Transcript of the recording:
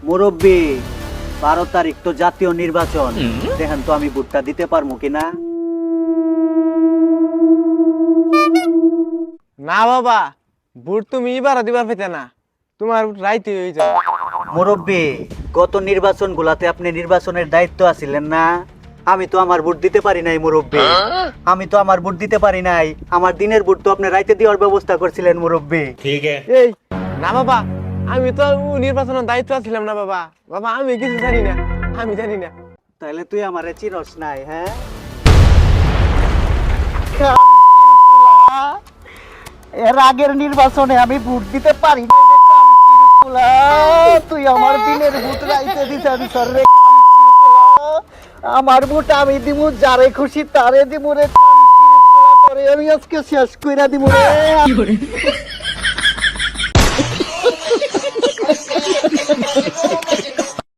মুরব্বী 12 তারিখ তো জাতীয় নির্বাচন, দেখেন তো আমি ভোটটা দিতে পারবো কিনা। না বাবা, ভোট তুমি এবার দিবার পেতে না, তোমার রাইতে হয়ে যাবে। মুরব্বী, গত নির্বাচন গুলাতে আপনি নির্বাচনের দায়িত্ব আছিলেন না, আমি তো আমার ভোট দিতে পারি নাই মুরব্বী, আমি তো আমার ভোট দিতে পারি নাই। আমার দিনের ভোট তো আপনি রাইতে দেওয়ার ব্যবস্থা করছিলেন মুরব্বী। এই না বাবা, আমি তো নির্বাচনের দায়িত্ব ছিলাম না বাবা। বাবা আমি কিছু জানি না, আমি জানি না। তাহলে তুই আমারে চিনস নাই? হ্যাঁ, এর আগের নির্বাচনে আমি ভোট দিতে পারি নাই রে কামকিরকুলা। তুই আমার দিনের ভোট রাইতে দিছিস রে কামকিরকুলা। আমার ভোট আমি দিমু যারে খুশি তারে দিমু রে কামকিরকুলা। তোরে আমি আজকে শেষ কইরা দিমু রে।